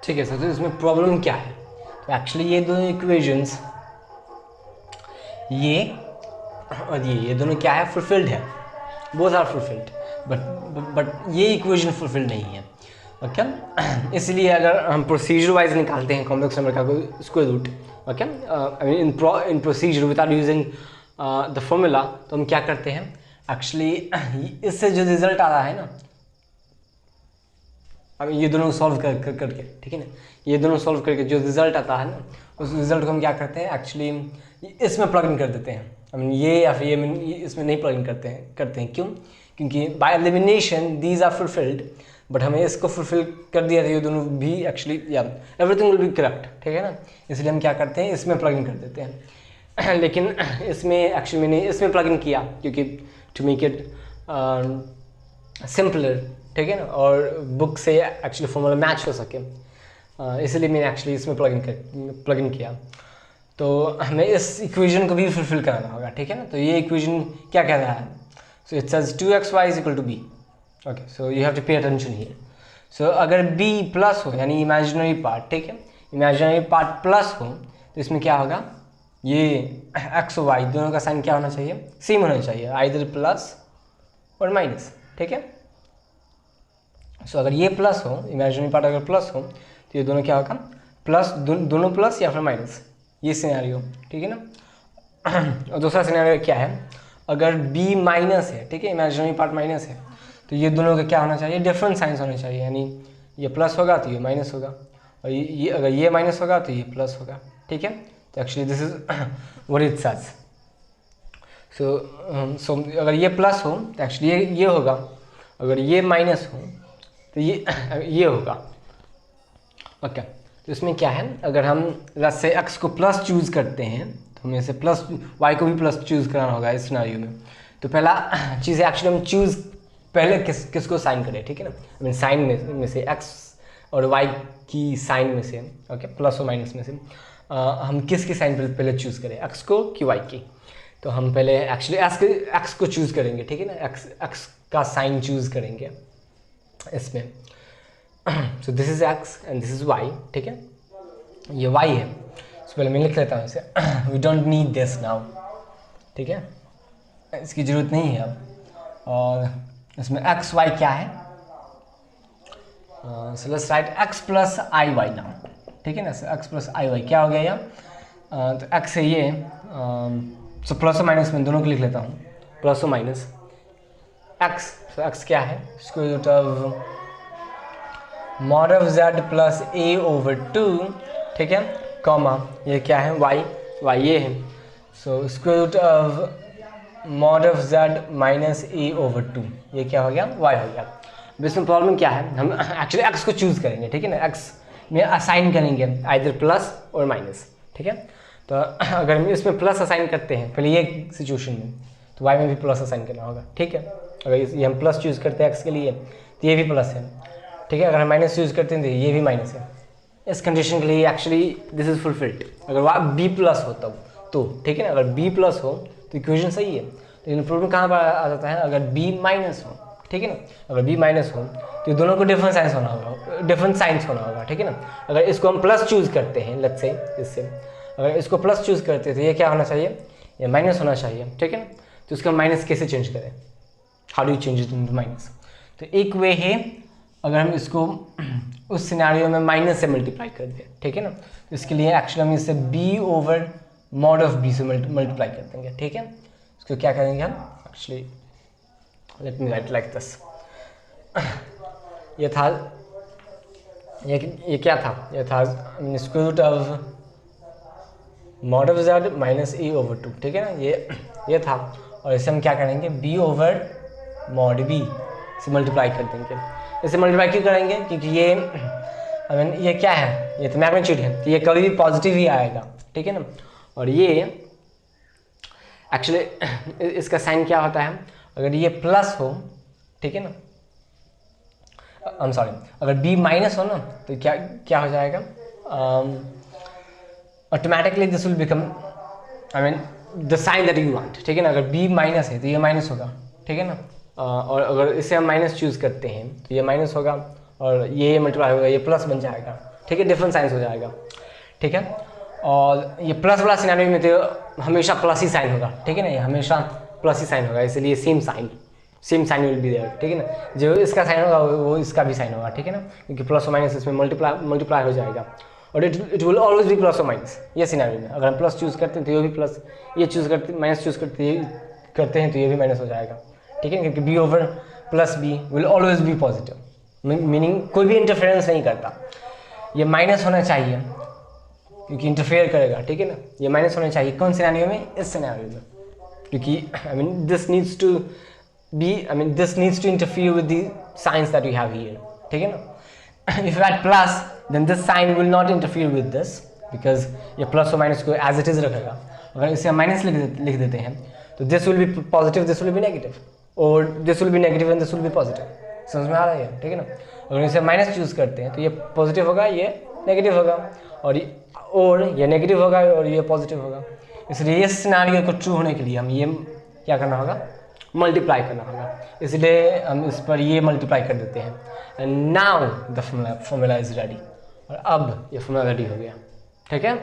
ठीक है सर, तो इसमें प्रॉब्लम क्या है? तो एक्चुअली ये दोनों इक्वेशंस, ये और ये दोनों क्या है, फुलफिल्ड है, बोथ आर फुलफिल्ड, बट ये इक्वेशन फुलफिल्ड नहीं है। ओके, इसलिए अगर हम प्रोसीजर वाइज निकालते हैं कॉम्प्लेक्स नंबर का square root, okay, in procedure without using the formula, तो हम क्या करते हैं एक्चुअली, इससे जो रिजल्ट आ रहा है ना, अब ये दोनों सॉल्व करके, ठीक है ना, ये दोनों सॉल्व करके जो रिजल्ट आता है ना, उस रिजल्ट को हम क्या करते हैं एक्चुअली इसमें प्लग इन कर देते हैं। आई मीन ये या फिर ये इसमें नहीं प्लग इन करते हैं क्यों? क्योंकि by elimination these are fulfilled, but हमें इसको फुलफिल कर दिया था ये दोनों भी एक्चुअली, या एवरीथिंग विल बी करेक्ट, ठीक है ना, इसलिए हम क्या करते हैं इसमें प्लग इन कर देते हैं। लेकिन इसमें एक्चुअली मैंने इसमें प्लग इन किया क्योंकि टू मेक इट सिंपलर, ठीक है ना, और बुक से एक्चुअली फॉर्मूला मैच हो सके, इसलिए मैंने एक्चुअली इसमें प्लग इन किया। तो हमें इस इक्वेशन को भी फुलफिल कराना होगा, ठीक है ना। तो ये इक्वेशन क्या कह रहा है? So it says 2xy equal to b, okay, so you have to pay attention here. So अगर b प्लस हो यानी इमेजिनरी पार्ट, ठीक है, इमेजिनरी पार्ट प्लस हो तो इसमें क्या होगा, ये x और y दोनों का साइन क्या होना चाहिए, सेम होना चाहिए, आइदर प्लस और माइनस, ठीक है। सो अगर ये प्लस हो, इमेजिनरी पार्ट अगर प्लस हो तो ये दोनों क्या होगा, प्लस, दोनों प्लस या फिर माइनस, ये सिनेरियो, ठीक है ना। और दूसरा सिनेरियो क्या है, अगर b माइनस है, ठीक है, इमेजिनरी पार्ट माइनस है, तो ये दोनों का क्या होना चाहिए, डिफरेंट साइंस होने चाहिए, यानी ये प्लस होगा तो ये माइनस होगा, और ये अगर ये माइनस होगा तो ये प्लस होगा, ठीक है। तो actually this is what it says. So अगर ये प्लस हो तो एक्चुअली ये होगा, अगर ये माइनस हो तो ये होगा, ओके। तो इसमें क्या है, अगर हम लेट्स से x को प्लस चूज़ करते हैं तो हमें से प्लस y को भी प्लस चूज़ कराना होगा इस सिनेरियो में। तो पहला चीज़ एक्चुअली हम चूज़ पहले किसको साइन करें, ठीक है ना, आई मीन साइन में से x और y की साइन में से, ओके, प्लस और माइनस में से हम किसकी साइन पहले चूज़ करें, x को कि y की। तो हम पहले एक्चुअली x को चूज़ करेंगे, ठीक है ना, x का साइन चूज़ करेंगे इसमें। So this is x and this is y, ठीक है, ये y है। सो पहले मैं लिख लेता हूँ इसे, we don't need this now, ठीक है, इसकी ज़रूरत नहीं है अब। और इसमें x y क्या है, so let's write x plus i y now, ठीक है ना। So x plus i y क्या हो गया यहाँ, तो x है ये, सो प्लस और माइनस में दोनों को लिख लेता हूँ, प्लस और माइनस x, सो x क्या है, square root of mod of z plus a over 2, ठीक है, कॉमा ये क्या है, y ये है, so square root of mod of z minus a over 2, ये क्या हो गया, y हो गया। अब इसमें प्रॉब्लम क्या है, हम एक्चुअली x को चूज़ करेंगे, ठीक है ना, x में असाइन करेंगे आइदर प्लस और माइनस, ठीक है। तो अगर हम इसमें प्लस असाइन करते हैं पहले ये सिचुएशन में, तो y में भी प्लस असाइन करना होगा, ठीक है। अगर ये हम प्लस चूज़ करते हैं x के लिए तो ये भी प्लस है, ठीक है। अगर हम माइनस यूज़ करते हैं तो ये भी माइनस है। इस कंडीशन के लिए एक्चुअली दिस इज फुलफिल्ड। अगर वह b प्लस हो तब तो, ठीक है ना, अगर b प्लस हो तो इक्वेशन सही है। लेकिन प्रॉब्लम कहाँ पर आ जाता है, अगर b माइनस हो, ठीक है ना, अगर b माइनस हो तो ये दोनों को डिफरेंट साइंस होना होगा, ठीक है ना। अगर इसको हम प्लस चूज़ करते हैं, लेट्स से इससे अगर इसको प्लस चूज़ करते हैं तो ये क्या होना चाहिए, ये माइनस होना चाहिए, ठीक है ना। तो इसका माइनस कैसे चेंज करें, how do you change it into minus. तो एक वे है अगर हम इसको उस सिनेरियो में माइनस से मल्टीप्लाई कर दें, ठीक है ना। तो इसके लिए एक्चुअली हम इससे b over mod of b से मल्टीप्लाई कर देंगे, ठीक है। इसको क्या करेंगे हम, actually let me write like this. ये था, ये क्या था, ये था square root of mod of z minus a over 2, ठीक है ना, ये था। और इसे हम क्या करेंगे, b ओवर मॉड b से मल्टीप्लाई कर देंगे। इसे मल्टीप्लाई क्यों करेंगे, क्योंकि ये आई मीन ये क्या है, ये तो मैग्नीट्यूड है, तो ये कभी भी पॉजिटिव ही आएगा, ठीक है ना। और ये एक्चुअली इसका साइन क्या होता है, अगर ये प्लस हो, ठीक है ना, आई एम सॉरी, अगर b माइनस हो ना तो क्या हो जाएगा, automatically this will become I mean the sign that you want, ठीक है ना। अगर b माइनस है तो ये माइनस होगा, ठीक है ना। और अगर इसे हम माइनस चूज़ करते हैं तो ये माइनस होगा और ये मल्टीप्लाई होगा, ये प्लस बन जाएगा, ठीक है, डिफरेंट साइंस हो जाएगा, ठीक है। और ये प्लस वाला सिनेरियो में तो हमेशा प्लस ही साइन होगा, ठीक है ना, ये हमेशा प्लस ही साइन होगा, इसलिए same sign will be there, ठीक है ना। जो इसका साइन होगा वो इसका भी साइन होगा, ठीक है ना, क्योंकि प्लस और माइनस इसमें मल्टीप्लाई हो जाएगा और it will always B plus और माइनस। ये सिनेरियो में अगर हम प्लस चूज़ करते हैं तो ये भी प्लस, ये चूज़ करते माइनस चूज़ करते हैं तो ये भी माइनस हो जाएगा, ठीक है, क्योंकि b over plus b will always be positive, meaning कोई भी इंटरफेरेंस नहीं करता। ये माइनस होना चाहिए क्योंकि इंटरफेयर करेगा, ठीक है ना, ये माइनस होना चाहिए कौन सिनेरियो में, इस सिनेरियो में, क्योंकि this needs to interfere with the signs that we have here, ठीक है ना। If you add plus then this sign will not interfere with this, because ये प्लस और माइनस को एज इट इज रखेगा। अगर इसे हम माइनस लिख देते हैं तो this will be positive, this will be negative, और this will be negative and this will be positive. समझ में आ रहा है, ठीक है ना। अगर इसे माइनस चूज़ करते हैं तो ये पॉजिटिव होगा, ये नेगेटिव होगा, और ये नेगेटिव होगा और ये पॉजिटिव होगा। इसलिए इस सिनेरियो को ट्रू होने के लिए हम ये क्या करना होगा, मल्टीप्लाई करना होगा, इसलिए हम इस पर ये मल्टीप्लाई कर देते हैं। And now the formula is ready, और अब ये फॉर्मूला रेडी हो गया, ठीक है।